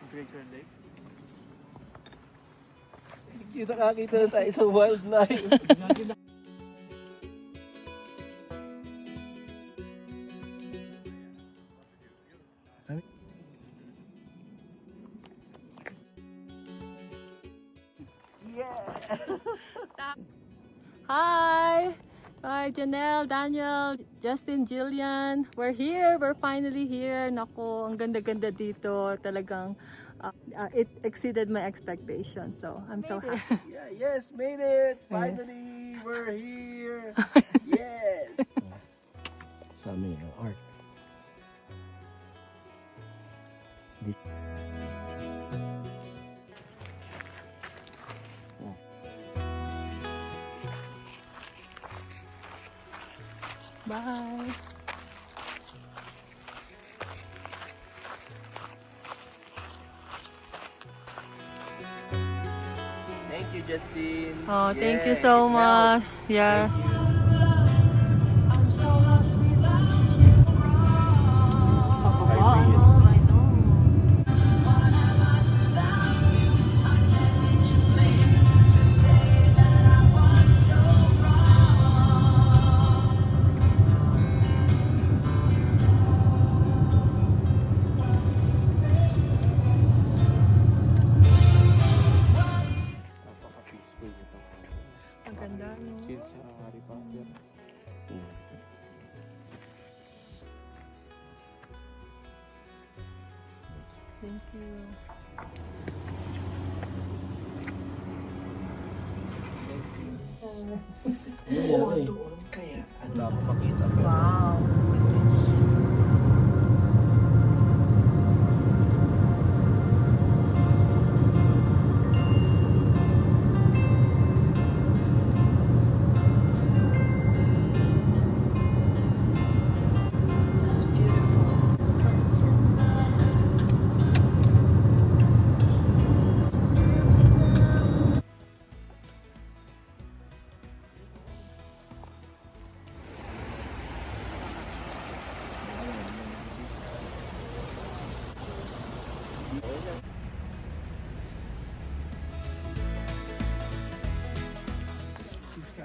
Crater Lake. Hindi nakakita na tayo sa wildlife. Hi! Hi, Janelle, Daniel, Justin, Jillian. We're here. We're finally here. Naku, ang ganda-ganda dito. Talagang it exceeded my expectations. So, I'm so happy. Yeah, yes, made it! Finally, we're here! Yes! Sa amin yung art. Bye! Thank you, Justin. Oh, thank you so much. Yeah. I'm so lost without you. Pababa, ano? I know. What am I without you? I can't be too late to say that I was so wrong. Napaka-peaceful nito. Ang ganda, no? Since Harry Potter. Thank you. Kaya, wala akong makita. Wow. Look at this. That's beautiful. This place in my heart. So dance without.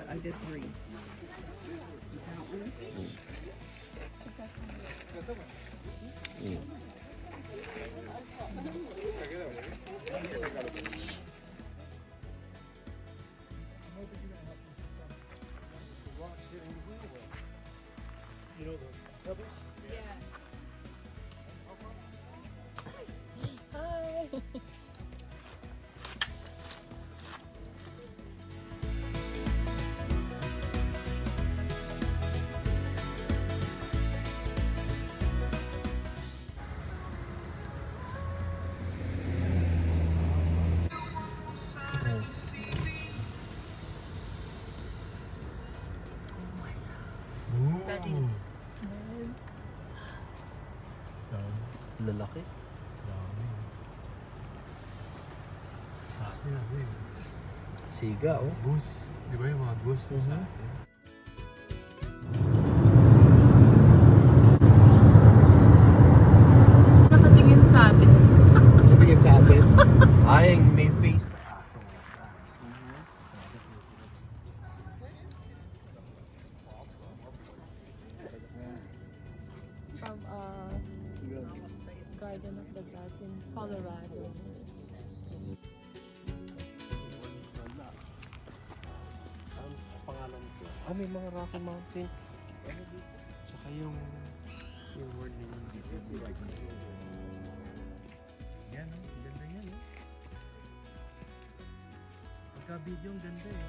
I did 3. Daddy. Lalaki. Siga, oh. Goose. Di ba yung mga goose sa atin? Nakatingin sa atin. Natingin sa atin. Ay, may face na aso. From Garden of the Gods in Colorado. Ang pangalan ko. May mga Rocky Mountain. Ano dito? Tsaka yung word nila dito. Yan, oh. Ganda yan, oh. Pagka-video, ang ganda eh.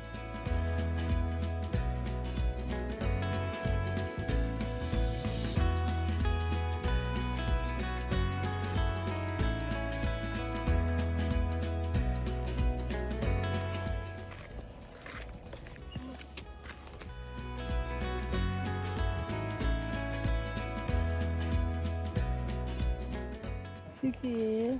Sige.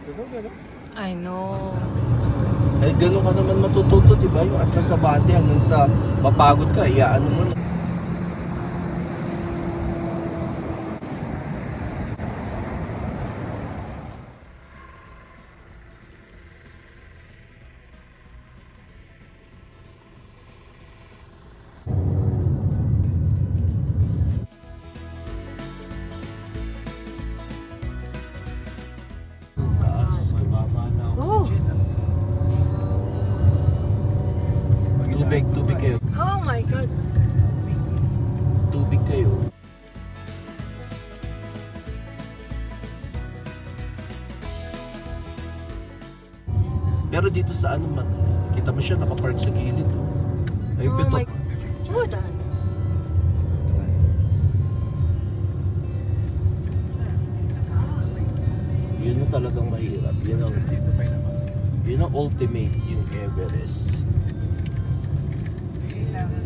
Gano'n. I know. Eh, ganun ka naman matututo, di ba? Yung atlas sa bati hanggang sa mapagod ka, iyaan mo na. Mababa na Oh. oxygen. Tubig kayo. Oh my God. Tubig kayo. Pero dito sa ano man, kita mo siya nakapark sa gilid. Oh. Ayun, Oh ito. my... What the? Yun ang talagang mahirap. Yun ang ultimate, yung Everest. Kailangan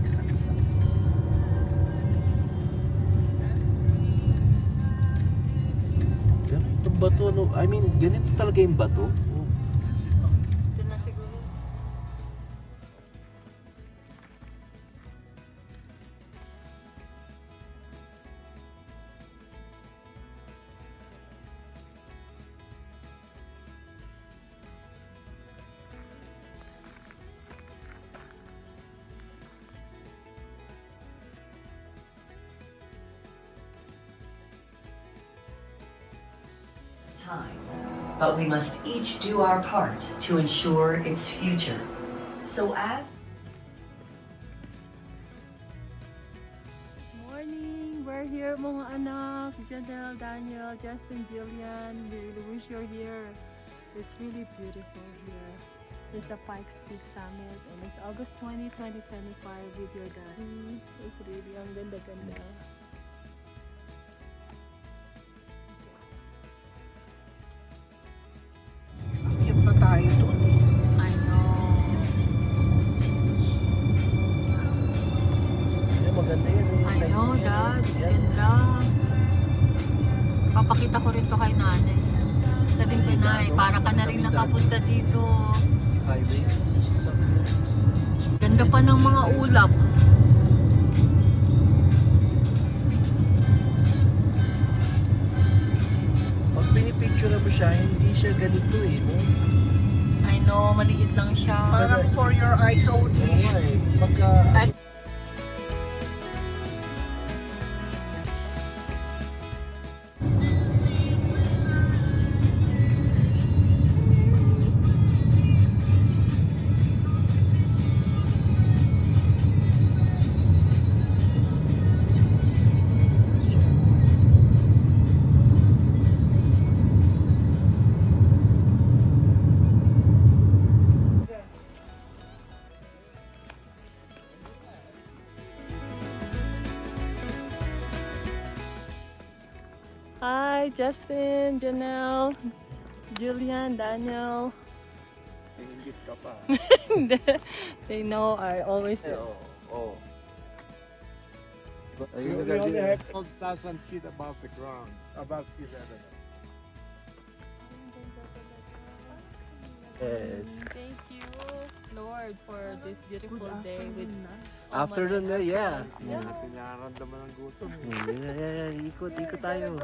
isang-isang. Pero itong bato, ano, I mean, ganito talaga yung bato. Ito na siguro. Time, but we must each do our part to ensure its future. So as Morning! We're here mga anak. Janelle, Daniel, Justin, Jillian. We really wish you're here. It's really beautiful here. It's the Pikes Peak Summit and it's August 20, 2025 with your daddy. It's really ang ganda-ganda. Akyat na tayo doon eh. I know. Maganda yan. I know, Dad. Ganda. Papakita ko rin to kay nanay. Sabihin ko, Nay, para ka na rin nakapunta dito. Highway. Ganda pa ng mga ulap. Pag pinipicture mo siya, hindi siya ganito eh. No? I know, maliit lang siya. Parang for your eyes Oo only. nga eh. Pagka... At- Hi, Justin, Janelle, Julian, Daniel. Pinggit ka pa. They know I always Oo. Oo. We only have 12,000 feet above the ground, above sea level. Yes. Thank you, Lord, for this beautiful day with Afternoon na, yeah. Yeah. Natin nararamdaman ng gutom. Ikot tayo.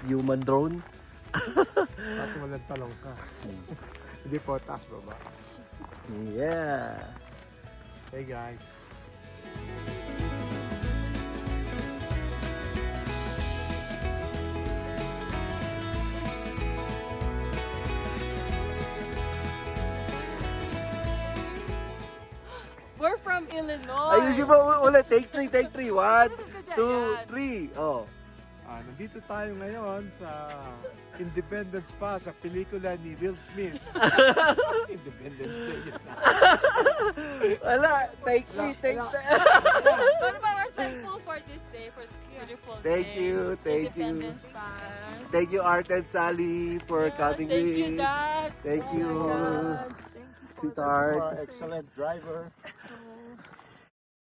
Human drone. At walang talong ka. Hindi po, taas baba. Yeah. Hey guys. We're from Illinois. Ayusin mo ulit. Take 3. 1, 2, 3. Oh. Nandito tayo ngayon sa Independence pa sa pelikula ni Will Smith. Independence Day. Wala. Take 3. But we're thankful for this day, for this beautiful Thank day. you, thank you. Independence Pass. Thank you, Art and Sally, for coming Thank you, with. Dad. Thank Oh you. my God. Thank you for Sweetheart. Excellent driver.